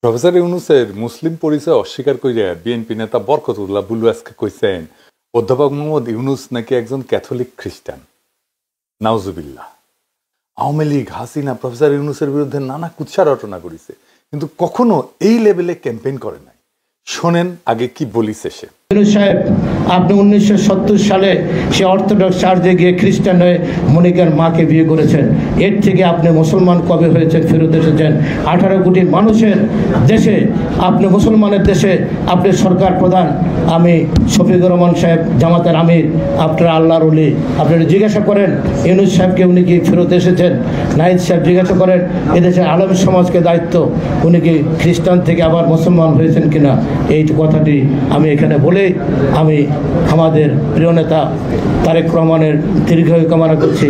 Professor ইউনূসের মুসলিম পরিচয় অস্বীকার করিয়া বিএনপি নেতা বরকতুল্লাহ বুলু আজকে কইছেন অধ্যাপক মোহাম্মদ ইউনূস নাকি একজন ক্যাথলিক খ্রিস্টান। নাউজুবিল্লাহ। আওয়ামী লীগ হাসিনা প্রফেসর ইউনূসের বিরুদ্ধে নানা কুৎসা রটনা করেছে, কিন্তু কখনো এই লেভেলে ক্যাম্পেইন করে নাই। শোনেন আগে কি বলিছে সে। সাহেব, আপনি 1970 সালে সে অর্থোডক্স চার্চে গিয়ে খ্রিস্টান হয়ে মনিকার মাকে বিয়ে করেছেন। এর থেকে আপনি মুসলমান কবে হয়েছেন, ফেরত এসেছেন? 18 কোটি মানুষের দেশে, আপনি মুসলমানের দেশে, আপনি সরকার প্রধান। আমি শফিকুর রহমান সাহেব, জামাতের আমির, আপনারা আল্লাহর ওলি, আপনারা জিজ্ঞাসা করেন ইউনূস সাহেবকে উনি কি ফেরত এসেছেন। নাহিদ সাহেব জিজ্ঞাসা করেন এদেশের আলম সমাজকে দায়িত্ব, উনি কি খ্রিস্টান থেকে আবার মুসলমান হয়েছেন কিনা। এই কথাটি আমি এখানে বলে আমি আমাদের প্রিয় নেতা তারেক রহমানের দীর্ঘায়ু কামনা করছি।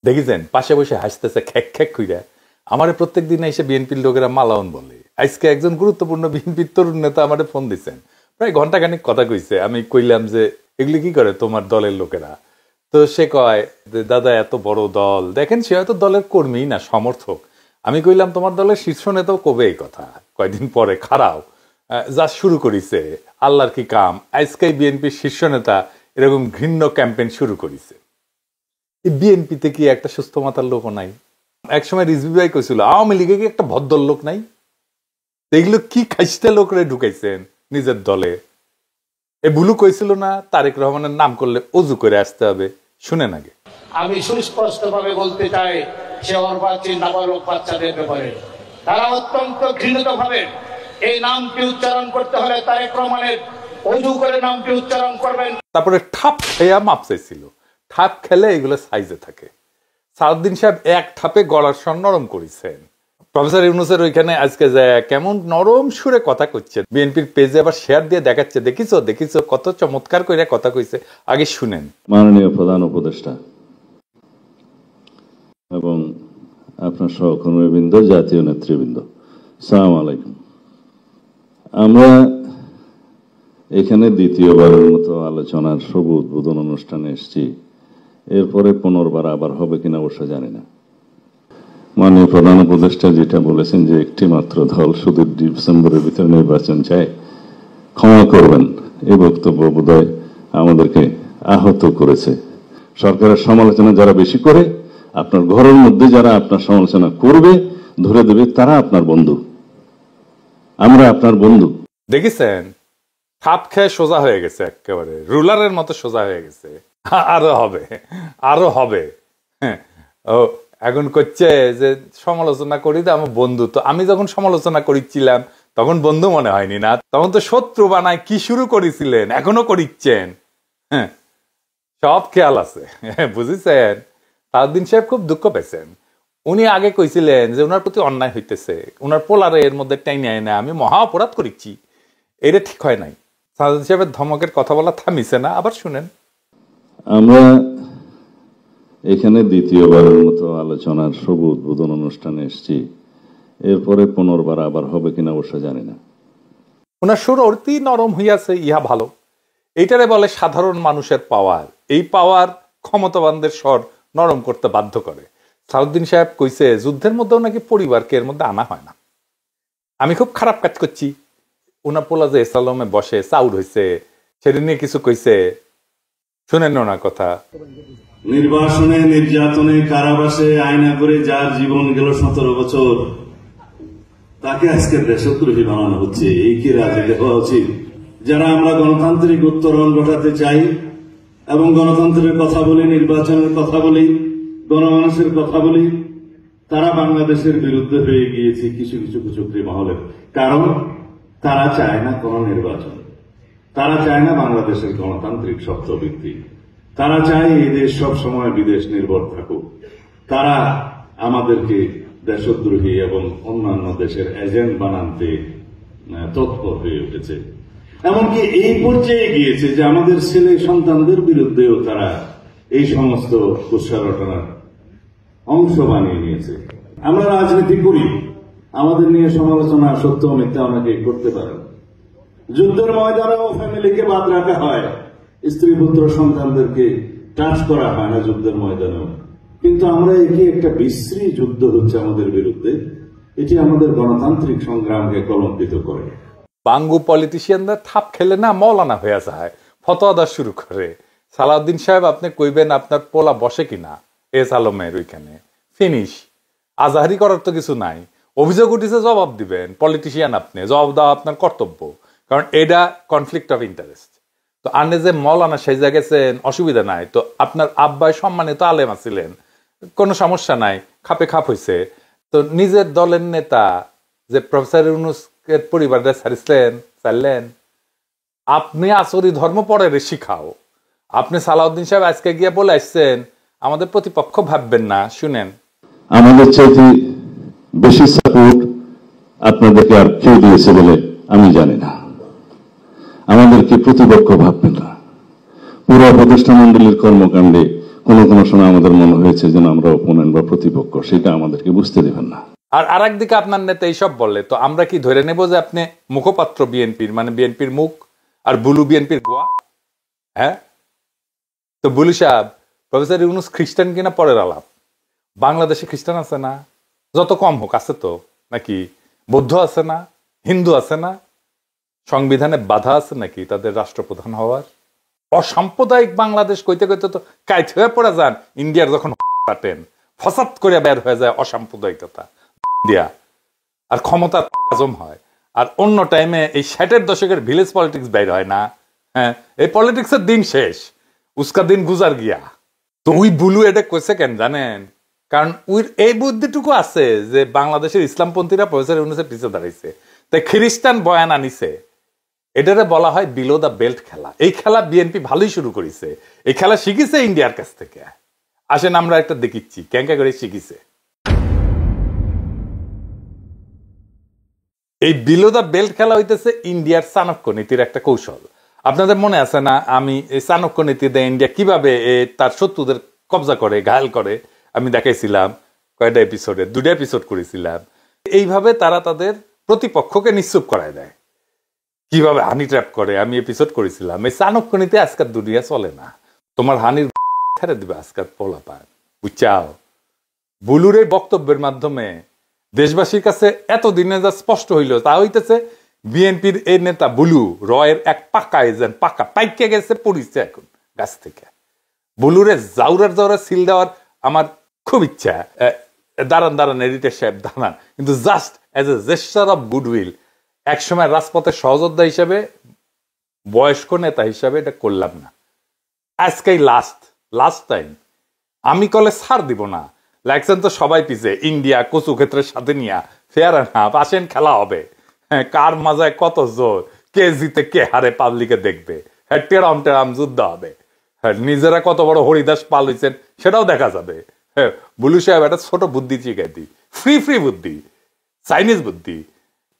দেখেছেন পাশে বসে হাসতেছে খ্যাক খ্যাক কইরা। আমার প্রত্যেক দিন এসে বিএনপির লোকেরা মালাউন বলে। আজকে একজন গুরুত্বপূর্ণ বিএনপির তরুণ নেতা আমার ফোন দিচ্ছেন, প্রায় ঘন্টাখানিক কথা কইছে। আমি কইলাম যে এগুলি কি করে তোমার দলের লোকেরা? তো সে কয় যে দাদা এত বড় দল, দেখেন সে হয়তো দলের কর্মী না সমর্থক। আমি কইলাম তোমার দলের শীর্ষ নেতাও কবে এই কথা? কয়দিন পরে খারাপ যা শুরু করিছে আল্লাহর কি কাম। আজকে বিএনপির শীর্ষ নেতা এরকম ঘৃণ্য ক্যাম্পেইন শুরু করেছে। এই বিএনপিতে কি একটা সুস্থ মাথার লোকও নাই? একসময় রিজভী ভাই কইছিল আওয়ামী লীগে কি একটা ভদ্র লোক নাই? এগুলো কি খাইস্তে লোকরে ঢুকাইছেন নিজের দলে। এ ভুলু কইছিল না তারেক রহমানের নাম করলে অজু করে আসতে হবে? শুনেন আগে। আমি সুস্পষ্ট ভাবে বলতে চাই সে অর্বাচীন নাবালক বাচ্চাদের ব্যাপারে তারা অত্যন্ত ঘৃণিত ভাবে এই নামটি উচ্চারণ করতে হলে তারেক রহমানের অজু করে নামটি উচ্চারণ করবেন। তারপরে ঠাপ খেয়া মাপ চাইছিল। ঠাপ খেলে এগুলো সাইজে থাকে। সাউদ্দিন সাহেব এক ঠাপে গলার স্বর নরম করেছেন। প্রফেসর ইউনূসের ওইখানে আজকে যায় কেমন নরম সুরে কথা কইছে। বিএনপির পেজে আবার শেয়ার দিয়ে দেখাচ্ছে, দেখিছো দেখিছো কত চমৎকার করে কথা কইছে। আগে শুনেন। মাননীয় প্রধান উপদেষ্টা এবং আপনার সহকর্মীবৃন্দ, জাতীয় নেতৃবৃন্দ, আসসালামু আলাইকুম। আমরা এখানে দ্বিতীয়বারের মতো আলোচনার শুভ উদ্বোধন অনুষ্ঠানে এসেছি। এরপরে পুনর্বার আবার হবে কিনা অবশ্য জানি না। মাননীয় প্রধান উপদেষ্টা যেটা বলেছেন যে একটি মাত্র দল শুধু ডিসেম্বরের ভিতরে নির্বাচন চায়, ক্ষমা করবেন এই বক্তব্য বোধহয় আমাদেরকে আহত করেছে। সরকারের সমালোচনা যারা বেশি করে, আপনার ঘরের মধ্যে যারা আপনার সমালোচনা করবে ধরে দেবে, তারা আপনার বন্ধু, আমরা আপনার বন্ধু। দেখেছেন থাপ খেয়ে সোজা হয়ে গেছে, একেবারে রুলারের মতো সোজা হয়ে গেছে। আরো হবে, আরো হবে। ও এখন করছে যে সমালোচনা করি তো আমার বন্ধু। তো আমি যখন সমালোচনা করিছিলাম তখন বন্ধু মনে হয়নি না? তখন তো শত্রু বানায় কি শুরু করেছিলেন, এখনো করিচ্ছেন। হ্যাঁ, সব খেয়াল আছে, বুঝেছেন? সাউদ্দিন সাহেব খুব দুঃখ পেয়েছেন। উনি আগে কইছিলেন যে ওনার প্রতি অন্যায় হইতেছে, ওনার পোলারে এর মধ্যে টাইনে আয় না, আমি মহা অপরাধ করিচ্ছি। এটা ঠিক হয় নাই। সাউদ্দিন সাহেবের ধমকের কথা বলা থামিছে না। আবার শুনেন। আমরা এখানে দ্বিতীয়বারের মতো আলোচনার শুভ উদ্বোধন অনুষ্ঠানে এসেছি। এরপরে পুনর্বার আবার হবে কিনা অবশ্য জানি না। ওনার সুর অতি নরম হইয়াছে, ইহা ভালো। এইটারে বলে সাধারণ মানুষের পাওয়ার। এই পাওয়ার ক্ষমতাবানদের স্বর নরম করতে বাধ্য করে। সাউদ্দিন সাহেব কইছে যুদ্ধের মধ্যেও নাকি পরিবারকে এর মধ্যে আনা হয় না। আমি খুব খারাপ কাজ করছি। ওনার পোলা যে এসালমে বসে চাউর হয়েছে সেটা নিয়ে কিছু কইছে, শুনেন ওনার কথা। নির্বাসনে, নির্যাতনে, কারাবাসে আয়না করে যার জীবন গেল 17 বছর, তাকে আজকে দেশদ্রোহী বানানো হচ্ছে। এই কি রাজনীতি হওয়া উচিত? যারা আমরা গণতান্ত্রিক উত্তরণ ঘটাতে চাই এবং গণতন্ত্রের কথা বলি, নির্বাচনের কথা বলি, গণমানুষের কথা বলি, তারা বাংলাদেশের বিরুদ্ধে হয়ে গিয়েছে কিছু কিছু কুচক্রী মহলের। কারণ তারা চায় না কোন নির্বাচন, তারা চায় না বাংলাদেশের গণতান্ত্রিক স্বত্ববৃত্তি, তারা চায় এই দেশ সব সময় বিদেশ নির্ভর থাকুক। তারা আমাদেরকে দেশদ্রোহী এবং অন্যান্য দেশের এজেন্ট বানাতে তৎপর হয়ে উঠেছে। এমনকি এই পর্যায়ে গিয়েছে যে আমাদের ছেলে সন্তানদের বিরুদ্ধেও তারা এই সমস্ত কুৎসা রটনার অংশ বানিয়ে নিয়েছে। আমরা রাজনীতি করি, আমাদের নিয়ে সমালোচনা সত্য মিথ্যা অনেকেই করতে পারেন। যুদ্ধের ময়দানেও ফ্যামিলিকে বাদ রাখা হয়, স্ত্রী পুত্র সন্তানদেরকে টাচ করা হয় না যুদ্ধের ময়দানেও। কিন্তু আমরা একে একটা বিশ্রী যুদ্ধ হচ্ছে আমাদের বিরুদ্ধে, এটি আমাদের গণতান্ত্রিক সংগ্রামকে কলঙ্কিত করে। বাঙ্গু পলিটিশিয়ানরা থাপ খেলে না মৌলানা হয়ে যায়, ফতোয়া দেওয়া শুরু করে। সালাউদ্দিন সাহেব আপনি কইবেন আপনার পোলা বসে কিনা এস আলমের ওইখানে, ফিনিশ। আজাহারি করার তো কিছু নাই, অভিযোগ উঠেছে জবাব দিবেন। পলিটিশিয়ান আপনি, জবাব দেওয়া আপনার কর্তব্য, কারণ এটা কনফ্লিক্ট অফ ইন্টারেস্ট। তো আপনি যে মৌলানা সেজা গেছেন অসুবিধা নাই, তো আপনার আব্বাই সম্মানিত আলেম আছিলেন, কোনো সমস্যা নাই, খাপে খাপ হয়েছে। তো নিজের দলের নেতা যে প্রফেসর ইউনূসের পরিবারটা ছাড়লেন, আপনি আসরি ধর্ম পরে শিখাও। আপনি সালাউদ্দিন সাহেব আজকে গিয়ে বলে আসছেন আমাদের প্রতিপক্ষ ভাববেন না। শুনেন, আমাদের চাইতে বেশি সাপোর্ট আপনাদেরকে আর কেউ দিয়েছে বলে আমি জানি না। আমাদেরকে প্রতিপক্ষ ভাববেন না। পুরো উপদেষ্টা মন্ডলীর কর্মকাণ্ডে কোনো কোনো সময় আমাদের মনে হয়েছে যেন আমরা অপোনেন্ট বা প্রতিপক্ষ, সেটা আমাদেরকে বুঝতে দেবেন না। আর আরেকদিকে আপনার নেতা এইসব বললে তো আমরা কি ধরে নেব যে আপনি মুখপাত্র বিএনপির, মানে বিএনপির মুখ, আর বুলু বিএনপির গোয়া? হ্যাঁ, তো বুলু সাহেব, প্রফেসর ইউনূস খ্রিস্টান কিনা পরের আলাপ। বাংলাদেশে খ্রিস্টান আছে না? যত কম হোক, আছে তো নাকি? বৌদ্ধ আছে না? হিন্দু আছে না? সংবিধানে বাধা আছে নাকি তাদের রাষ্ট্রপ্রধান হওয়ার? অসাম্প্রদায়িক বাংলাদেশ কইতে কইতে তো কাইট হয়ে পড়ে যান। ইন্ডিয়ার যখন কাটেন ফসাদ করে বের হয়ে যায় অসাম্প্রদায়িকতা দিয়া, আর ক্ষমতার হজম হয়। আর অন্য টাইমে এই 60-এর দশকের ভিলেজ পলিটিক্স বাইর হয় না। হ্যাঁ, এই পলিটিক্সের দিন শেষ, উস্কা দিন গুজার গিয়া। তো ওই বুলু এটা কইছে কেন জানেন? কারণ ওই এই বুদ্ধিটুকু আছে যে বাংলাদেশের ইসলামপন্থীরা প্রফেসর ইউনূসের পিছিয়ে দাঁড়াইছে, তাই খ্রিস্টান বয়ান আনিছে। এটারে বলা হয় বিলো দ্য বেল্ট খেলা। এই খেলা বিএনপি ভালোই শুরু করেছে, এই খেলা শিখেছে ইন্ডিয়ার কাছ থেকে। আসেন আমরা একটা দেখিচ্ছি ক্যাঙ্কা করে শিখেছে। এই বিলো দ্য বেল্ট খেলা হইতেছে ইন্ডিয়ার চাণক্য নীতির একটা কৌশল। আপনাদের মনে আছে না আমি এই চাণক্য নীতিতে ইন্ডিয়া কিভাবে তার শত্রুদের কবজা করে, ঘায়াল করে, আমি দেখাইছিলাম কয়টা এপিসোডে, 2টা এপিসোড করেছিলাম। এইভাবে তারা তাদের প্রতিপক্ষকে নিশ্চুপ করায় দেয়। কিভাবে হানি ট্র্যাপ করে আমি এপিসোড করেছিলাম। এই চাণক্য নীতি আজকাল দুনিয়া চলে না। তোমার হানির ছেড়ে দিবে আজকাল পোলা পায়, বুঝছাও? বুলুর এই বক্তব্যের মাধ্যমে দেশবাসীর কাছে এতদিনে যা স্পষ্ট হইল তা হইতেছে বিএনপির এই নেতা বুলু রয়ের এক পাকা এজেন্ট, পাকা পাইকে গেছে, পড়িছে এখন গাছ থেকে। বুলুরে জাউরার সিল দেওয়ার আমার খুব ইচ্ছা। দাঁড়ান এডিটর সাহেব দাঁড়ান, কিন্তু just as a gesture of goodwill একসময় রাজপথের সহযোদ্ধা হিসেবে, বয়স্ক নেতা হিসাবে এটা করলাম না। আজকেই লাস্ট টাইম। আমি কলে ছাড় দিব না। লাগছেন তো সবাই পিছে, ইন্ডিয়া কচু ক্ষেত্রের সাথে নিয়ে ফেয়ার না আসেন, খেলা হবে। হ্যাঁ, কার মাজায় কত জোর, কে জিতে কে হারে পাবলিকে দেখবে। হ্যাঁ, টেরাম যুদ্ধ হবে। হ্যাঁ, নিজেরা কত বড় হরিদাস পাল হইছেন সেটাও দেখা যাবে। হ্যাঁ, বুলু সাহেব একটা ছোট বুদ্ধি শিখাই দিই, ফ্রি বুদ্ধি, চাইনিজ বুদ্ধি।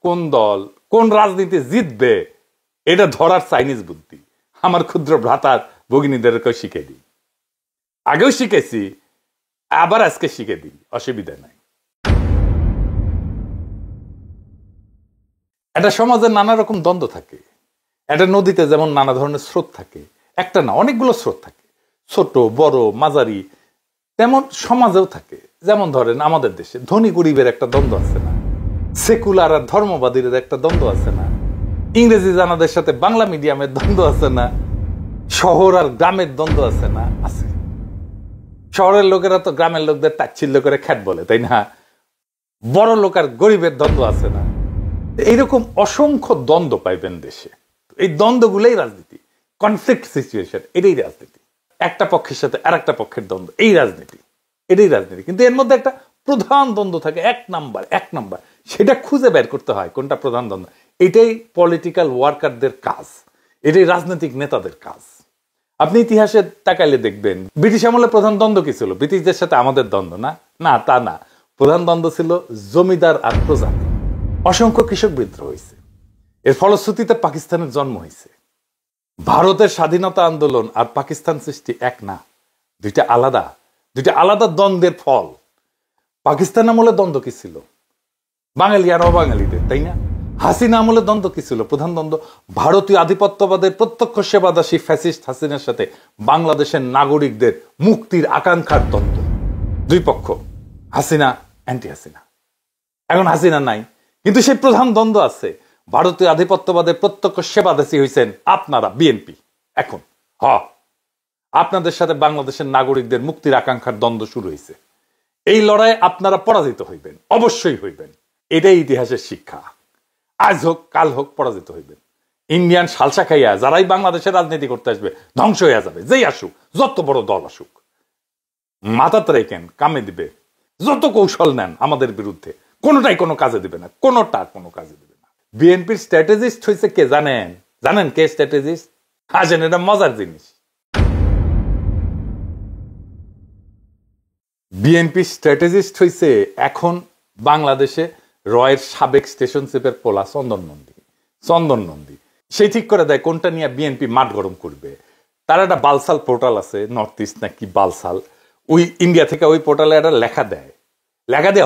কোন দল কোন রাজনীতি জিতবে এটা ধরার চাইনিজ বুদ্ধি আমার ক্ষুদ্র ভ্রাতার ভগিনীদেরকে শিখে দিই। আগেও শিখেছি, আবার আজকে শিখে দিই, অসুবিধা নাই। একটা সমাজে নানা রকম দ্বন্দ্ব থাকে। একটা নদীতে যেমন নানা ধরনের স্রোত থাকে, একটা না অনেকগুলো স্রোত থাকে, ছোট বড় মাঝারি। তেমন সমাজেও থাকে। যেমন ধরেন আমাদের দেশে ধনী গরিবের একটা দ্বন্দ্ব আছে না, সেকুলার আর ধর্মবাদীর একটা দ্বন্দ্ব আছে না, ইংরেজি জানাদের সাথে বাংলা মিডিয়ামের দ্বন্দ্ব আছে না, শহর আর গ্রামের দ্বন্দ্ব আছে না? আছে। শহরের লোকেরা তো গ্রামের লোকদের তাচ্ছিল্য করে খ্যাট বলে, তাই না? বড় লোক আর গরিবের দ্বন্দ্ব আছে না? এইরকম অসংখ্য দ্বন্দ্ব পাইবেন দেশে। এই দ্বন্দ্বগুলোই রাজনীতি, কনফ্লিক্ট সিচুয়েশন, এটাই রাজনীতি। একটা পক্ষের সাথে আর একটা পক্ষের দ্বন্দ্ব, এই রাজনীতি, এটাই রাজনীতি। কিন্তু এর মধ্যে একটা প্রধান দ্বন্দ্ব থাকে, এক নাম্বার, সেটা খুঁজে বের করতে হয় কোনটা প্রধান দ্বন্দ্ব। এটাই পলিটিক্যাল ওয়ার্কারদের কাজ, এটাই রাজনৈতিক নেতাদের কাজ। আপনি ইতিহাসে তাকাইলে দেখবেন ব্রিটিশ আমলে প্রধান দ্বন্দ্ব কি ছিল? ব্রিটিশদের সাথে আমাদের দ্বন্দ্ব না, তা না। প্রধান দ্বন্দ্ব ছিল জমিদার আর প্রজাতি। অসংখ্য কৃষক বিদ্রোহ হয়েছে, এর ফলশ্রুতিতে পাকিস্তানের জন্ম হয়েছে। ভারতের স্বাধীনতা আন্দোলন আর পাকিস্তান সৃষ্টি এক না, দুইটা আলাদা দ্বন্দ্বের ফল। পাকিস্তান আমলে দ্বন্দ্ব কি ছিল? বাঙালি আর অবাঙালিদের, তাই না? হাসিনা আমলে দ্বন্দ্ব কি ছিল? প্রধান দ্বন্দ্ব ভারতীয় আধিপত্যবাদের প্রত্যক্ষ সেবাদাসী ফ্যাসিস্ট হাসিনার সাথে বাংলাদেশের নাগরিকদের মুক্তির আকাঙ্ক্ষার দ্বন্দ্ব। দুই পক্ষ, হাসিনা অ্যান্টি হাসিনা। এখন হাসিনা নাই, কিন্তু সেই প্রধান দ্বন্দ্ব আছে। ভারতীয় আধিপত্যবাদের প্রত্যক্ষ সেবাদেশী হয়েছেন আপনারা বিএনপি। এখন আপনাদের সাথে বাংলাদেশের নাগরিকদের মুক্তির আকাঙ্ক্ষার দ্বন্দ্ব শুরু হয়েছে। এই লড়াইয়ে আপনারা পরাজিত হইবেন, অবশ্যই হইবেন। এটাই ইতিহাসের শিক্ষা। আজ হোক কাল হোক পরাজিত হইবেন। ইন্ডিয়ান সালসা খাইয়া যারাই বাংলাদেশের রাজনীতি করতে আসবে ধ্বংস হইয়া যাবে। যেই আসুক, যত বড় দল আসুক, মাথাতে রেখেন কামে দিবে। যত কৌশল নেন আমাদের বিরুদ্ধে, কোনোটাই কোনো কাজে দিবে না, কোনোটা কোনো কাজে দিবে না। বিএনপির স্ট্র্যাটেজিস্ট হয়েছে কে জানেন? জানেন কে স্ট্র্যাটেজিস্ট? আসেন, এটা মজার জিনিস। বিএনপি স্ট্র্যাটেজিস্ট হয়েছে এখন বাংলাদেশে রয়ের সাবেক স্টেশন চিফের পোলা চন্দন নন্দী। সেই ঠিক করে দেয় কোনটা নিয়ে বিএনপি মাঠ গরম করবে। তার একটা বালসাল পোর্টাল আছে, নর্থ ইস্ট নাকি বালসাল, ওই ইন্ডিয়া থেকে ওই পোর্টালে একটা লেখা দেয়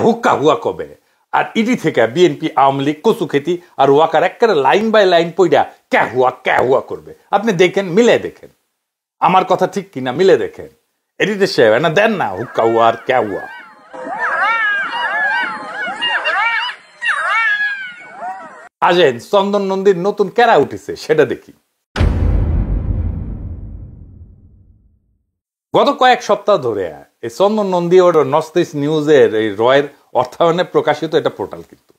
হুক্কা হুয়া কবে। আর ইডি থেকে বিএনপি, আওয়ামী লীগ, কচু খেতি আর ওয়াকার একেবারে লাইন বাই লাইন পইডা ক্যা হুয়া করবে। আপনি দেখেন, মিলে দেখেন আমার কথা ঠিক কিনা, মিলে দেখেন। এডিটর সাহেব না দেন না হুক্কা হুয়া আর ক্যা হুয়া। আসেন চন্দন নন্দীর নতুন কেরা উঠেছে সেটা দেখি। গত কয়েক সপ্তাহ ধরে এই চন্দন নন্দী ওর নর্থ ইস্ট নিউজের এই রয়ের অর্থায়নে প্রকাশিত এটা পোর্টাল কিন্তু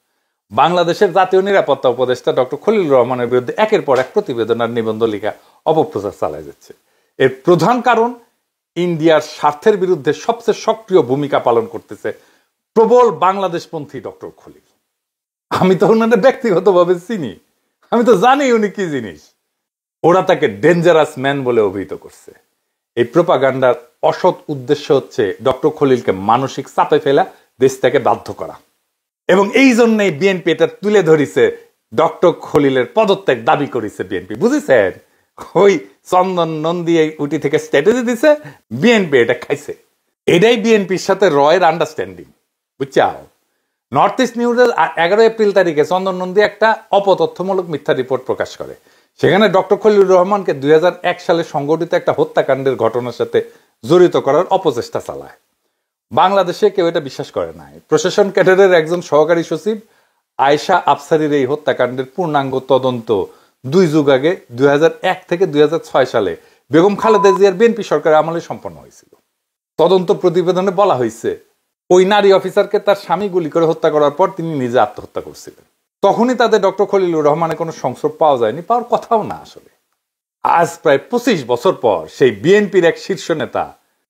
বাংলাদেশের জাতীয় নিরাপত্তা উপদেষ্টা ডক্টর খলিলুর রহমানের বিরুদ্ধে একের পর এক প্রতিবেদন আর নিবন্ধ লেখা অপপ্রচার চালায় যাচ্ছে। এর প্রধান কারণ ইন্ডিয়ার স্বার্থের বিরুদ্ধে সবচেয়ে সক্রিয় ভূমিকা পালন করতেছে প্রবল বাংলাদেশপন্থী ডক্টর খলিল। আমি তো ওনাদের ব্যক্তিগতভাবে চিনি, আমি তো জানি উনি কি জিনিস। ওরা তাকে ডেঞ্জারাস ম্যান বলে অভিহিত করছে। এই প্রোপাগান্ডার অসৎ উদ্দেশ্য হচ্ছে ডক্টর খলিলকে মানসিক চাপে ফেলা, দেশ থেকে বাধ্য করা। এবং এই জন্যই বিএনপি এটা তুলে ধরিছে, ডক্টর খলিলের পদত্যাগ দাবি করেছে বিএনপি। বুঝেছেন? ওই চন্দন নন্দী উটি থেকে স্ট্র্যাটেজি দিছে, বিএনপি এটা খাইছে। এটাই বিএনপির সাথে রয়ের আন্ডারস্ট্যান্ডিং, বুঝছাও। নর্থ ইস্ট নিউজের 11 এপ্রিল তারিখে চন্দন নন্দী একটা অপতথ্যমূলক মিথ্যা রিপোর্ট প্রকাশ করে। সেখানে ডক্টর খলিলুর রহমানকে 2001 সালে সংঘটিত একটা হত্যাকাণ্ডের ঘটনার সাথে জড়িত করার অপচেষ্টা চালায়। বাংলাদেশে কেউ এটা বিশ্বাস করে নাই। প্রশাসন ক্যাডারের একজন সহকারী সচিব আয়েশা আফসারির এই হত্যাকাণ্ডের পূর্ণাঙ্গ তদন্ত 2 যুগ আগে 2001 থেকে 2006 সালে বেগম খালেদা জিয়ার বিএনপি সরকারের আমলে সম্পন্ন হয়েছিল। তদন্ত প্রতিবেদনে বলা হয়েছে ওই নারী অফিসারকে তার স্বামী গুলি করে হত্যা করার পর তিনি নিজে আত্মহত্যা করছিলেন। তখনই তাদের ডক্টর খলিলুর রহমানের কোনো সংস্রব পাওয়া যায়নি, পাওয়ার কথাও না আসলে। আজ প্রায় 25 বছর পর সেই বিএনপির এক শীর্ষ নেতা,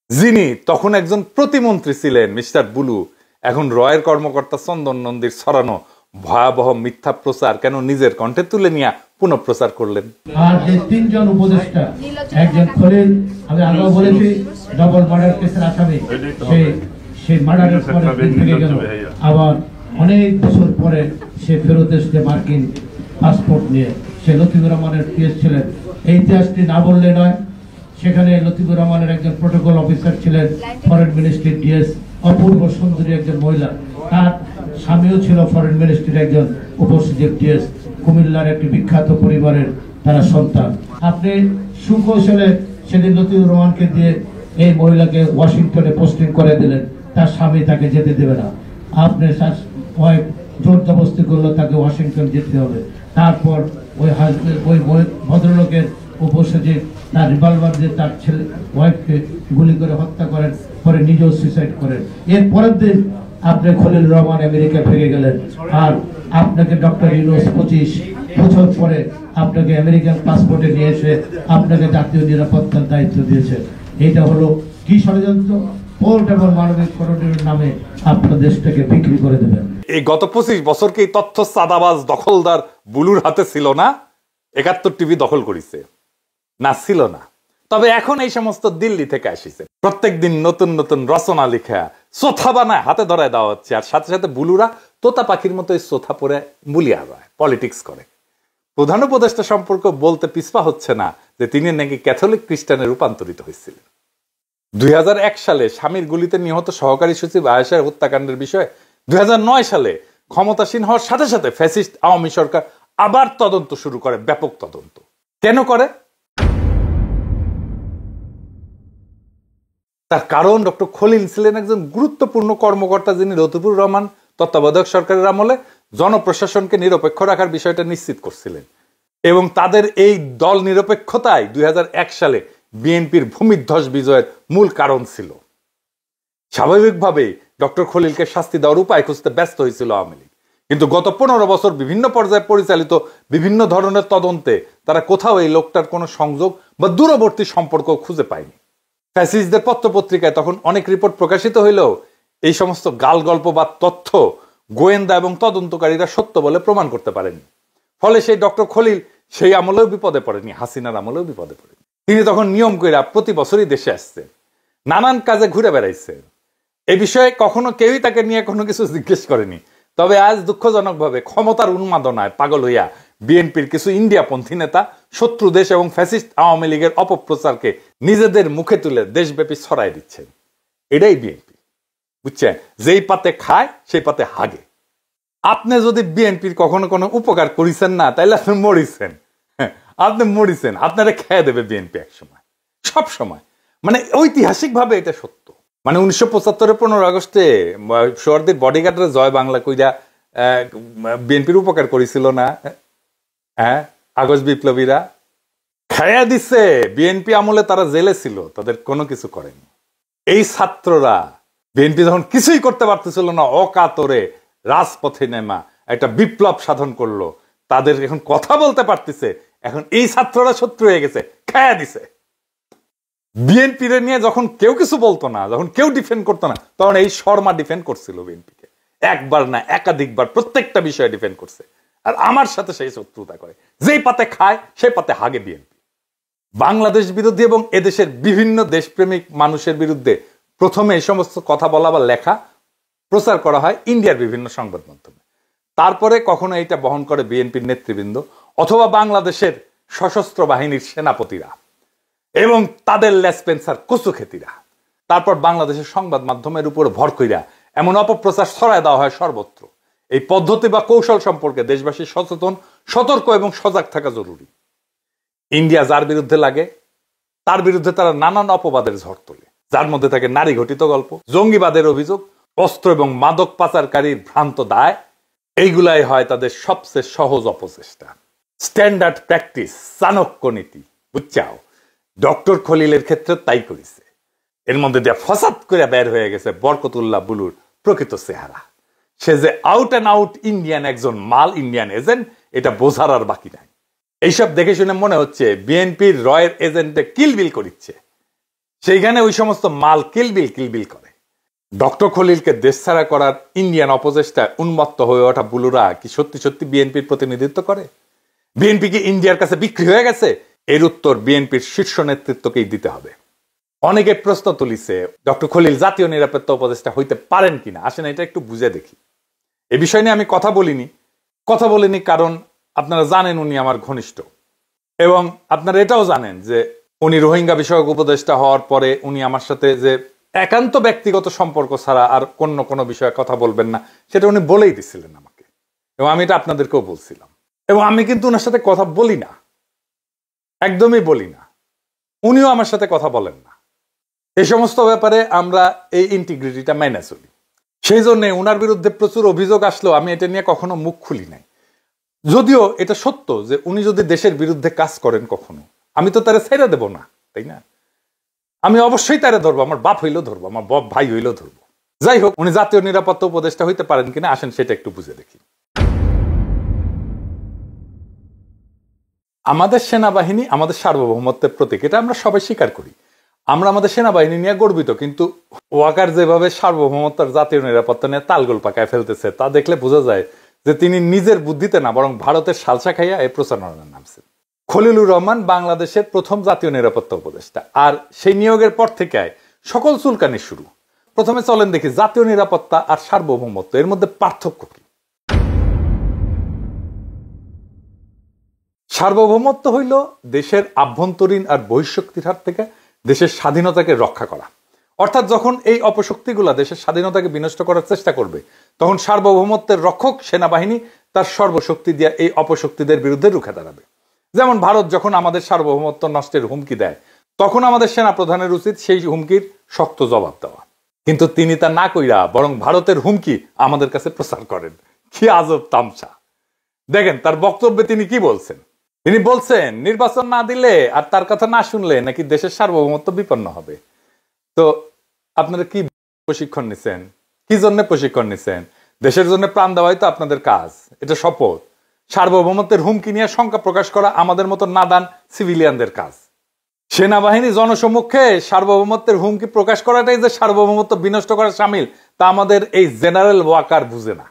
যিনি তখন একজন প্রতিমন্ত্রী ছিলেন, মিস্টার বুলু, এখন রয়ের কর্মকর্তা চন্দন নন্দীর ছড়ানো ভয়াবহ মিথ্যা প্রচার কেন নিজের কণ্ঠে তুলে নিয়ে পুনঃপ্রচার করলেন। আর যে 3 জন উপদেষ্টা, একজন খলিল, আমি আগেও বলেছি ডবল মার্ডার কেসের আসামি, সেই মার্ডারের পরে থেকে গেল, আবার অনেক বছর পরে সে ফেরত এসেছে মার্কিন পাসপোর্ট নিয়ে। সে লতিফুর রহমানের পিএস ছিলেন। এই ইতিহাসটি না বললে নয়। সেখানে লতিফুর রহমানের একজন প্রোটোকল অফিসার ছিলেন, ফরেন মিনিস্ট্রির ডিএস, অপূর্ব সুন্দরী একজন মহিলা। তার স্বামীও ছিল ফরেন মিনিস্ট্রির একজন উপসচিব ডিএস। কুমিল্লার একটি বিখ্যাত পরিবারের তারা সন্তান। আপনি সুকৌশলে সেদিন লতিফুর রহমানকে দিয়ে এই মহিলাকে ওয়াশিংটনে পোস্টিং করে দিলেন। তার স্বামী তাকে যেতে দেবে না। আপনি ওয়াইফ জোর জবরদস্তি করলো তাকে ওয়াশিংটন যেতে হবে। তারপর ওই ভদ্রলোকের উপসচিব তার রিভলভার দিয়ে তার ছেলে ওয়াইফকে গুলি করে হত্যা করেন, পরে নিজেও সুইসাইড করেন। এর পরের দিন আপনি খলিল রহমান আমেরিকা ফিরে গেলেন। আর আপনাকে ডক্টর ইউনূস 25 বছর পরে আপনাকে আমেরিকান পাসপোর্টে নিয়ে এসে আপনাকে জাতীয় নিরাপত্তার দায়িত্ব দিয়েছে। এটা হলো কি ষড়যন্ত্র? পোর্ট এবং মানবিক করিডোরের নামে আপনার দেশটাকে বিক্রি করে দেবেন। এই গত 25 বছর কি তথ্য চাঁদাবাজ দখলদার বুলুর হাতে ছিল না? 71 টিভি দখল করেছে না? ছিল না। তবে এখন এই সমস্ত দিল্লি থেকে আসিছে। প্রত্যেকদিন নতুন নতুন রচনা লেখা সোথা বানায় হাতে ধরায় দেওয়া হচ্ছে। আর সাথে সাথে বুলুরা তোতা পাখির মতো এই সোথা পরে মুলিয়া যায়, পলিটিক্স করে। প্রধান উপদেষ্টা সম্পর্ক বলতে পিছপা হচ্ছে না যে তিনি নাকি ক্যাথলিক খ্রিস্টানে রূপান্তরিত হয়েছিলেন। 2001 সালে স্বামীর গুলিতে নিহত সহকারী সচিব আয়েশার হত্যাকাণ্ডের বিষয়ে 2009 সালে ক্ষমতাসীন হওয়ার সাথে সাথে ফ্যাসিস্ট আওয়ামী সরকার আবার তদন্ত শুরু করে, ব্যাপক তদন্ত। কেন করে? তার কারণ ডক্টর খলিল ছিলেন একজন গুরুত্বপূর্ণ কর্মকর্তা, যিনি লতিফুর রহমান তত্ত্বাবধায়ক সরকারের আমলে জনপ্রশাসনকে নিরপেক্ষ রাখার বিষয়টা নিশ্চিত করছিলেন এবং তাদের এই দল নিরপেক্ষতায় 2001 সালে বিএনপির ভূমিধ্বস বিজয়ের মূল কারণ ছিল। স্বাভাবিকভাবেই ডক্টর খলিলকে শাস্তি দেওয়ার উপায় খুঁজতে ব্যস্ত হয়েছিল আওয়ামী লীগ, কিন্তু গত 15 বছর বিভিন্ন পর্যায়ে পরিচালিত বিভিন্ন ধরনের তদন্তে তারা কোথাও এই লোকটার কোনো সংযোগ বা দূরবর্তী সম্পর্ক খুঁজে পায়নি। ফ্যাসিস্টদের পত্রপত্রিকায় তখন অনেক রিপোর্ট প্রকাশিত হইলেও এই সমস্ত গাল গল্প বা তথ্য গোয়েন্দা এবং তদন্তকারীরা সত্য বলে প্রমাণ করতে পারেনি। ফলে সেই ডক্টর খলিল সেই আমলেও বিপদে পড়েনি, হাসিনার আমলেও বিপদে পড়েনি। তিনি তখন নিয়ম কইরা প্রতি বছরই দেশে আসছেন, নানান কাজে ঘুরে বেড়াইছেন। এ বিষয়ে কখনো কেউই তাকে নিয়ে কোনো কিছু জিজ্ঞেস করেনি। তবে আজ দুঃখজনকভাবে ক্ষমতার উন্মাদনায় পাগল হইয়া বিএনপির কিছু ইন্ডিয়াপন্থী নেতা শত্রু দেশ এবং ফ্যাসিস্ট আওয়ামী লীগের অপপ্রচারকে নিজেদের মুখে তুলে দেশব্যাপী ছড়াই দিচ্ছেন। এটাই বিএনপি, বুঝছেন? যেই পাতে খায় সেই পাতে হাগে। আপনি যদি বিএনপির কখনো কোনো উপকার করিছেন না, তাইলে আপনি মরিছেন। আপনি মরিছেন, আপনারা খেয়ে দেবে বিএনপি এক সময়, সব সময়। মানে ঐতিহাসিক ভাবে এটা সত্য। মানে 1975 15 আগস্টে সোহরাওয়ার্দীর বডিগার্ডরা জয় বাংলা কইরা বিএনপির উপকার করেছিল না? হ্যাঁ, আগস্ট বিপ্লবীরা খায়া দিচ্ছে। বিএনপি আমলে তারা জেলে ছিল, তাদের কোনো কিছু করেনি। এই ছাত্ররা বিএনপি যখন কিছুই করতে পারতেছিল না, অকাতরে রাজপথে নেমা একটা বিপ্লব সাধন করলো, তাদের এখন কথা বলতে পারতেছে। এখন এই ছাত্ররা শত্রু হয়ে গেছে, খায়া দিছে। বিএনপি নিয়ে যখন কেউ কিছু বলতো না, যখন কেউ ডিফেন্ড করতো না, তখন এই শর্মা ডিফেন্ড করছিল বিএনপিকে। একবার না একাধিকবার প্রত্যেকটা বিষয়ে ডিফেন্ড করছে। আর আমার সাথে সেই শত্রুতা করে। যেই পাতে খায় সেই পাতে হাগে বিএনপি। বাংলাদেশ বিরোধী এবং এদেশের বিভিন্ন দেশপ্রেমিক মানুষের বিরুদ্ধে প্রথমে এই সমস্ত কথা বলা বা লেখা প্রচার করা হয় ইন্ডিয়ার বিভিন্ন সংবাদ মাধ্যমে। তারপরে কখনো এটা বহন করে বিএনপির নেতৃবৃন্দ অথবা বাংলাদেশের সশস্ত্র বাহিনীর সেনাপতিরা এবং তাদের লেসপেন্সার কচুখেতিরা। তারপর বাংলাদেশের সংবাদ মাধ্যমের উপর ভর কইরা এমন অপপ্রচার ছড়ায় দেওয়া হয় সর্বত্র। এই পদ্ধতি বা কৌশল সম্পর্কে দেশবাসী সচেতন, সতর্ক এবং সজাগ থাকা জরুরি। ইন্ডিয়া যার বিরুদ্ধে লাগে তার বিরুদ্ধে তারা নানান অপবাদের ঝড় তোলে, যার মধ্যে থাকে নারী ঘটিত গল্প, জঙ্গিবাদের অভিযোগ, অস্ত্র এবং মাদক পাচারকারীর ভ্রান্ত দায়। এইগুলাই হয় তাদের সবচেয়ে সহজ অপচেষ্টা। স্ট্যান্ডার্ড প্র্যাকটিস, চাণক্য নীতি, বুঝছাও? ডক্টর খলিলের ক্ষেত্রে তাই করেছে। এর মধ্যে দিয়ে ফসাদ করে বের হয়ে গেছে বরকতুল্লাহ বুলুর প্রকৃত চেহারা। সে যে আউট অ্যান্ড আউট ইন্ডিয়ান একজন মাল ইন্ডিয়ান এজেন্ট, এটা বোঝার আর বাকি নাই। এইসব দেখে শুনে মনে হচ্ছে বিএনপির রয়ের এজেন্টে কিলবিল করিচ্ছে, সেইখানে ওই সমস্ত মাল কিলবিল করে। ডক্টর খলিলকে দেশছাড়া করার ইন্ডিয়ান অপচেষ্টায় উন্মত্ত হয়ে ওঠা বুলুরা কি সত্যি সত্যি বিএনপির প্রতিনিধিত্ব করে? বিএনপি কি ইন্ডিয়ার কাছে বিক্রি হয়ে গেছে? এর উত্তর বিএনপির শীর্ষ নেতৃত্বকেই দিতে হবে। অনেকে প্রশ্ন তুলিছে ডক্টর খলিল জাতীয় নিরাপত্তা উপদেষ্টা হইতে পারেন কিনা। আসেন এটা একটু বুঝে দেখি। এ বিষয় নিয়ে আমি কথা বলিনি কারণ আপনারা জানেন উনি আমার ঘনিষ্ঠ, এবং আপনারা এটাও জানেন যে উনি রোহিঙ্গা বিষয়ক উপদেষ্টা হওয়ার পরে উনি আমার সাথে যে একান্ত ব্যক্তিগত সম্পর্ক ছাড়া আর কোনো বিষয়ে কথা বলবেন না, সেটা উনি বলেই দিছিলেন আমাকে, এবং আমি এটা আপনাদেরকেও বলছিলাম। এবং আমি কিন্তু ওনার সাথে কথা বলি না, একদমই বলি না। উনিও আমার সাথে কথা বলেন না। এই সমস্ত ব্যাপারে আমরা এই ইন্টিগ্রিটিটা মেনে চলি। সেই জন্য ওনার বিরুদ্ধে প্রচুর অভিযোগ আসলেও আমি এটা নিয়ে কখনো মুখ খুলি নাই। যদিও এটা সত্য যে উনি যদি দেশের বিরুদ্ধে কাজ করেন কখনো, আমি তো তারা ছেড়ে দেব না, তাই না? আমি অবশ্যই তারা ধরবো, আমার বাপ হইলেও ধরবো, আমার বাপ ভাই হইলেও ধরবো। যাই হোক, উনি জাতীয় নিরাপত্তা উপদেষ্টা হইতে পারেন কিনা আসেন সেটা একটু বুঝে দেখি। আমাদের সেনাবাহিনী আমাদের সার্বভৌমত্বের প্রতীক, এটা আমরা সবাই স্বীকার করি। আমরা আমাদের সেনাবাহিনী নিয়ে গর্বিত, কিন্তু ওয়াকার যেভাবে সার্বভৌমত্বের জাতীয় নিরাপত্তা নিয়ে তালগোল পাকায় ফেলতেছে তা দেখলে বোঝা যায় যে তিনি নিজের বুদ্ধিতে না বরং ভারতের সালসা খাইয়া এই প্রচারণার নামছেন। খলিলুর রহমান বাংলাদেশের প্রথম জাতীয় নিরাপত্তা উপদেষ্টা, আর সেই নিয়োগের পর থেকে সকল চুলকানি শুরু। প্রথমে চলেন দেখি জাতীয় নিরাপত্তা আর সার্বভৌমত্ব এর মধ্যে পার্থক্য কি। সার্বভৌমত্ব হইল দেশের আভ্যন্তরীণ আর বহিঃশক্তির হাত থেকে দেশের স্বাধীনতাকে রক্ষা করা। অর্থাৎ যখন এই অপশক্তিগুলা দেশের স্বাধীনতাকে বিনষ্ট করার চেষ্টা করবে, তখন সার্বভৌমত্বের রক্ষক সেনাবাহিনী তার সর্বশক্তি দিয়ে এই অপশক্তিদের বিরুদ্ধে রুখে দাঁড়াবে। যেমন ভারত যখন আমাদের সার্বভৌমত্ব নষ্টের হুমকি দেয়, তখন আমাদের সেনা প্রধানের উচিত সেই হুমকির শক্ত জবাব দেওয়া। কিন্তু তিনি তা না কইরা বরং ভারতের হুমকি আমাদের কাছে প্রচার করেন। কি আজব তামসা! দেখেন তার বক্তব্যে তিনি কি বলছেন। তিনি বলছেন নির্বাচন না দিলে আর তার কথা না শুনলে নাকি দেশের সার্বভৌমত্ব বিপন্ন হবে। তো আপনারা কি প্রশিক্ষণ নিছেন? কি জন্য প্রশিক্ষণ নিছেন? দেশের জন্য প্রাণ দেওয়াই তো আপনাদের কাজ, এটা শপথ। সার্বভৌমত্বের হুমকি নিয়ে শঙ্কা প্রকাশ করা আমাদের মতো নাদান সিভিলিয়ানদের কাজ। সেনাবাহিনী জনসম্মুখে সার্বভৌমত্বের হুমকি প্রকাশ করাটাই যে সার্বভৌমত্ব বিনষ্ট করা সামিল, তা আমাদের এই জেনারেল ওয়াকার বুঝে না।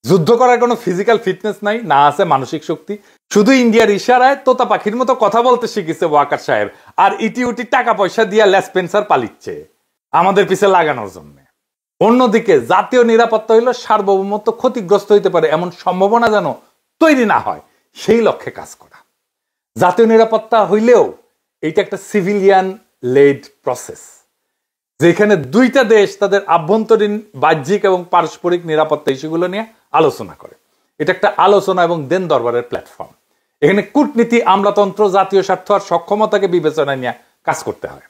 যুদ্ধ করার কোনো ফিজিক্যাল ফিটনেস নাই, না আছে মানসিক শক্তি। শুধু ইন্ডিয়ার ইশারায় তোতা পাখির মতো কথা বলতে শিখেছে ওয়াকার সাহেব, আর ইটি উটি টাকা পয়সা দিয়ে লেসপেন্সার পালিচ্ছে আমাদের পিছে লাগানোর জন্য। অন্যদিকে জাতীয় নিরাপত্তা হইল সার্বভৌমত্ব ক্ষতিগ্রস্ত হইতে পারে এমন সম্ভাবনা যেন তৈরি না হয়, সেই লক্ষ্যে কাজ করা। জাতীয় নিরাপত্তা হইলেও এইটা একটা সিভিলিয়ান লেড প্রসেস, যেখানে দুইটা দেশ তাদের আভ্যন্তরীণ, বাহ্যিক এবং পারস্পরিক নিরাপত্তা ইস্যুগুলো নিয়ে আলোচনা করে। এটা একটা আলোচনা এবং দেন দরবারের প্ল্যাটফর্ম। এখানে কূটনীতি, আমলাতন্ত্র, জাতীয় স্বার্থ আর সক্ষমতাকে বিবেচনায় নিয়ে কাজ করতে হয়।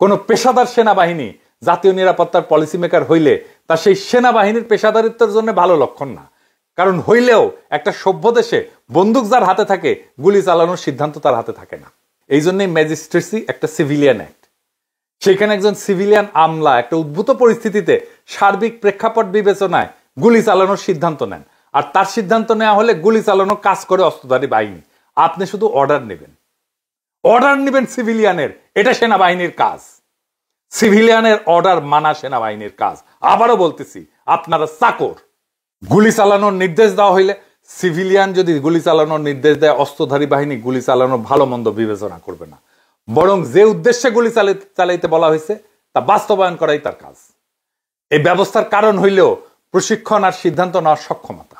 কোন পেশাদার সেনাবাহিনী জাতীয় নিরাপত্তার পলিসি মেকার হইলে তা সেই সেনাবাহিনীর পেশাদারিত্বের জন্য ভালো লক্ষণ না। কারণ হইলেও একটা সভ্য দেশে বন্দুক যার হাতে থাকে, গুলি চালানোর সিদ্ধান্ত তার হাতে থাকে না। এই জন্যই ম্যাজিস্ট্রেসি একটা সিভিলিয়ান অ্যাক্ট। সেখানে একজন সিভিলিয়ান আমলা একটা উদ্ভূত পরিস্থিতিতে সার্বিক প্রেক্ষাপট বিবেচনায় গুলি চালানোর সিদ্ধান্ত নেন, আর তার সিদ্ধান্ত নেওয়া হলে গুলি চালানোর কাজ করে অস্ত্রধারী বাহিনী। আপনি শুধু অর্ডার নেবেন সিভিলিয়ানের, এটা সেনাবাহিনীর কাজ। সিভিলিয়ানের অর্ডার মানা সেনাবাহিনীর কাজ। আবারও বলতেছি, আপনারা চাকর। গুলি চালানোর নির্দেশ দেওয়া হইলে সিভিলিয়ান যদি গুলি চালানোর নির্দেশ দেয়, অস্ত্রধারী বাহিনী গুলি চালানোর ভালো মন্দ বিবেচনা করবে না, বরং যে উদ্দেশ্যে গুলি চালাইতে বলা হয়েছে তা বাস্তবায়ন করাই তার কাজ। এই ব্যবস্থার কারণ হইলেও প্রশিক্ষণ আর সিদ্ধান্ত নেওয়ার সক্ষমতা।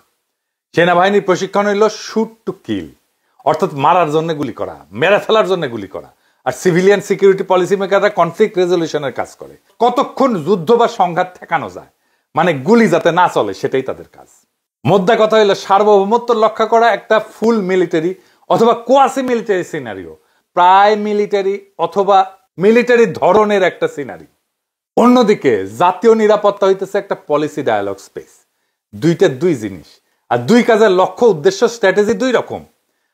সেনাবাহিনীর প্রশিক্ষণ হইল শুট টু কিল, অর্থাৎ মারার জন্য গুলি করা, মেরে ফেলার জন্য গুলি করা। আর সিভিলিয়ান সিকিউরিটি পলিসি মেকাররা কনফ্লিক্ট রেজলিউশনের কাজ করে। কতক্ষণ যুদ্ধ বা সংঘাত ঠেকানো যায়, মানে গুলি যাতে না চলে, সেটাই তাদের কাজ। মোদ্দা কথা হইল সার্বভৌমত্ব রক্ষা করা একটা ফুল মিলিটারি অথবা কোয়াসি মিলিটারি সিনারিও, প্রায় মিলিটারি অথবা মিলিটারি ধরনের একটা সিনারি। অন্যদিকে জাতীয় নিরাপত্তা হইতেছে একটা পলিসি ডায়ালগ স্পেস। দুইটা দুই জিনিস, আর দুই কাজের লক্ষ্য, উদ্দেশ্য, স্ট্র্যাটেজি দুই রকম।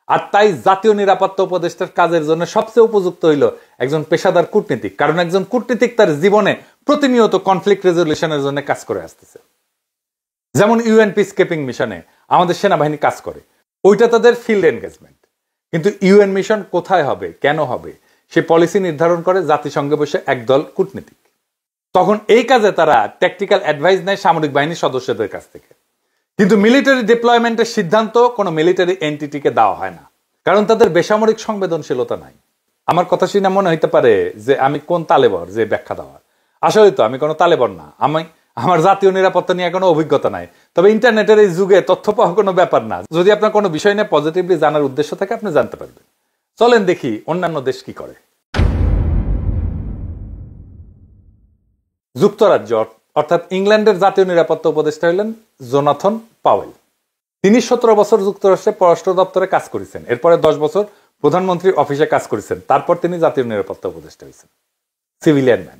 আর তাই জাতীয় নিরাপত্তা উপদেষ্টার কাজের জন্য সবচেয়ে উপযুক্ত হইল একজন পেশাদার কূটনীতিক। কারণ একজন কূটনীতিক তার জীবনে প্রতিনিয়ত কনফ্লিক্ট রেজলিউশনের জন্য কাজ করে আসতেছে। যেমন ইউএন পিসকিপিং মিশনে আমাদের সেনাবাহিনী কাজ করে, ওইটা তাদের ফিল্ড এনগেজমেন্ট। কিন্তু ইউএন মিশন কোথায় হবে, কেন হবে, সে পলিসি নির্ধারণ করে জাতিসংঘে বসে একদল কূটনীতিক। তখন এই কাজে তারা ট্যাকটিক্যাল অ্যাডভাইস নেয় সামরিক বাহিনীর সদস্যদের কাছ থেকে। কিন্তু মিলিটারি ডিপ্লয়মেন্টের সিদ্ধান্ত কোনো মিলিটারি এন্টিটিকে দেওয়া হয় না, কারণ তাদের বেসামরিক সংবেদনশীলতা নাই। আমার কথা শুনে মনে হইতে পারে যে আমি কোন তালেবর যে ব্যাখ্যা দেওয়ার। আসলে তো আমি কোনো তালেবর না, আমার জাতীয় নিরাপত্তা নিয়ে কোনো অভিজ্ঞতা নাই। তবে ইন্টারনেটের এই যুগে তথ্য পাওয়া কোনো ব্যাপার না। যদি আপনার কোনো বিষয় নিয়ে পজিটিভলি জানার উদ্দেশ্য থাকে, আপনি জানতে পারবেন। চলেন দেখি অন্যান্য দেশ কি করে। যুক্তরাজ্য অর্থাৎ ইংল্যান্ডের জাতীয় নিরাপত্তা উপদেষ্টা হলেন জোনাথন পাওয়েল। তিনি 17 বছর যুক্তরাষ্ট্রের পররাষ্ট্র দপ্তরে কাজ করেছেন, এরপরে 10 বছর প্রধানমন্ত্রীর অফিসে কাজ করেছেন, তারপর তিনি জাতীয় নিরাপত্তা উপদেষ্টা হয়েছেন। Civilian man.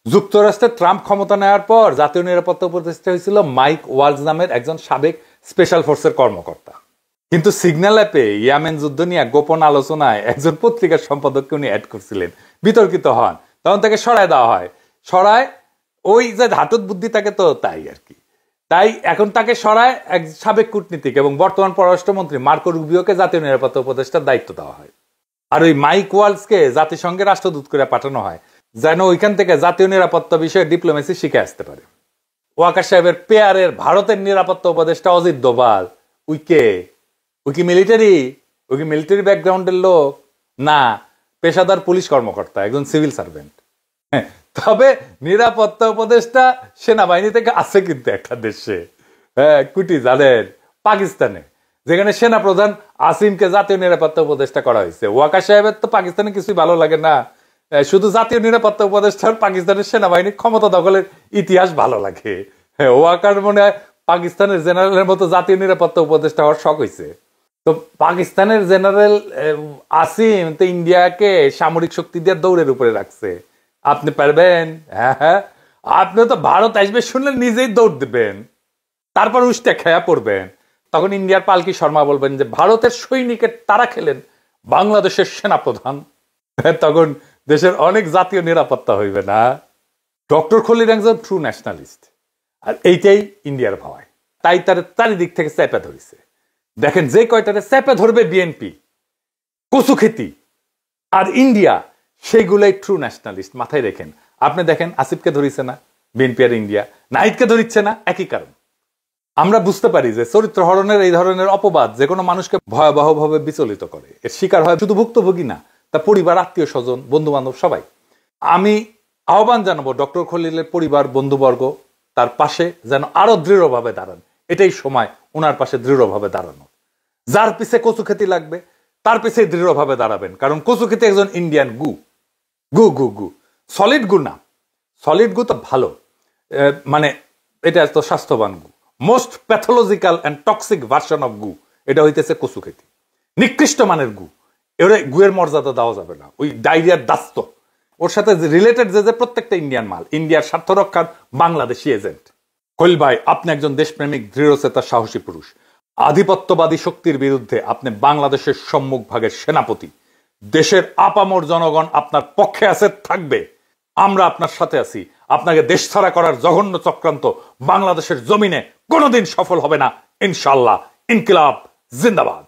যুক্তরাষ্ট্রে ট্রাম্প ক্ষমতা নেওয়ার পর জাতীয় নিরাপত্তা উপদেষ্টা হয়েছিল মাইক ওয়ালজ নামের একজন সাবেক স্পেশাল ফোর্সের কর্মকর্তা। কিন্তু সিগন্যাল অ্যাপে ইয়ামেন যুদ্ধ নিয়ে গোপন আলোচনায় একজন পত্রিকার সম্পাদককে উনি অ্যাড করছিলেন, বিতর্কিত হন, তখন তাকে সরায় দেওয়া হয়। সরায় ওই যে ধাতুত বুদ্ধি থাকে তো তাই আর কি। তাই এখন তাকে সরায় এক সাবেক কূটনীতিক এবং বর্তমান পররাষ্ট্রমন্ত্রী মার্কো রুবিওকে জাতীয় নিরাপত্তা উপদেষ্টার দায়িত্ব দেওয়া হয়। আর ওই মাইক ওয়ালসকে জাতিসংঘে রাষ্ট্রদূত করে পাঠানো হয়, যেন ওইখান থেকে জাতীয় নিরাপত্তা বিষয়ে ডিপ্লোমেসি শিখে আসতে পারে। ওয়াকার সাহেবের পেয়ারের ভারতের নিরাপত্তা উপদেষ্টা অজিত দোভাল, উই কি মিলিটারি ব্যাকগ্রাউন্ডের লোক না, পেশাদার পুলিশ কর্মকর্তা, একজন সিভিল সার্ভেন্ট। তবে নিরাপত্তা উপদেষ্টা সেনাবাহিনী থেকে আছে কিন্তু একটা দেশে, কুটি জানেন, পাকিস্তানে, যেখানে সেনা প্রধান আসিমকে জাতীয় নিরাপত্তা উপদেষ্টা করা হয়েছে। ওয়াকার সাহেবের তো পাকিস্তানে কিছুই ভালো লাগে না, শুধু জাতীয় নিরাপত্তা উপদেষ্টার পাকিস্তানের সেনাবাহিনীর ক্ষমতা দখলের ইতিহাস ভালো লাগে। ওয়াকার মনে হয় পাকিস্তানের জেনারেলের মতো জাতীয় নিরাপত্তা উপদেষ্টা হওয়ার শখ হয়েছে। তো পাকিস্তানের জেনারেল আসিম তো ইন্ডিয়াকে সামরিক শক্তি দিয়ে দৌড়ের উপরে রাখছে। আপনি পারবেন? হ্যাঁ, আপনি তো ভারত আসবে শুনলে নিজেই দৌড় দিবেন, তারপর উষ্টা খেয়া পড়বেন। তখন ইন্ডিয়ার পালকি শর্মা বলবেন যে ভারতের সৈনিকের তারা খেলেন বাংলাদেশের সেনাপ্রধান। তখন দেশের অনেক জাতীয় নিরাপত্তা হইবে না। ডক্টর খলিল একজন ট্রু ন্যাশনালিস্ট, আর এইটাই ইন্ডিয়ার ভাবায়, তাই তার চারিদিক থেকে চেপে ধরেছে। দেখেন যে কয়টারে চেপে ধরবে বিএনপি, কচুখেতি আর ইন্ডিয়া, সেইগুলাই ট্রু ন্যাশনালিস্ট। মাথায় রেখেন। আপনি দেখেন আসিফকে ধরিছে না বিএনপি আর ইন্ডিয়া, নাহিদকে ধরিচ্ছে না, একই কারণ। আমরা বুঝতে পারি যে চরিত্র হরণের এই ধরনের অপবাদ যে কোনো মানুষকে ভয়াবহভাবে বিচলিত করে। এর শিকার হয় শুধু ভুক্তভোগী না, তা পরিবার, আত্মীয় স্বজন, বন্ধু বান্ধব সবাই। আমি আহ্বান জানাবো ডক্টর খলিলের পরিবার, বন্ধুবর্গ তার পাশে যেন আরো দৃঢ়ভাবে দাঁড়ান। এটাই সময় ওনার পাশে দৃঢ়ভাবে দাঁড়ানো। যার পিছে কচুখেতি লাগবে তার পিছে দৃঢ়ভাবে দাঁড়াবেন, কারণ কচুখেতি একজন ইন্ডিয়ান গু গু গু গু সলিড গু না। সলিড গু তো ভালো, মানে এটা তো স্বাস্থ্যবান গু। Most pathological and toxic version of গু এটা হইতেছে কচুখেতি, নিকৃষ্ট মানের গু। এবারে গুয়ের মর্যাদা দেওয়া যাবে না, ওই ডায়রিয়ার দাস্ত। ওর সাথে রিলেটেড যে প্রত্যেকটা ইন্ডিয়ান মাল, ইন্ডিয়ার স্বার্থ রক্ষার বাংলাদেশি এজেন্ট। খলিল ভাই, আপনি একজন দেশপ্রেমিক, দৃঢ়চেতা, সাহসী পুরুষ। আধিপত্যবাদী শক্তির বিরুদ্ধে আপনি বাংলাদেশের সম্মুখ ভাগের সেনাপতি। দেশের আপামর জনগণ আপনার পক্ষে আছে, থাকবে। আমরা আপনার সাথে আছি। আপনাকে দেশছাড়া করার জঘন্য চক্রান্ত বাংলাদেশের জমিনে কোনোদিন সফল হবে না, ইনশাআল্লাহ। ইনকিলাব জিন্দাবাদ।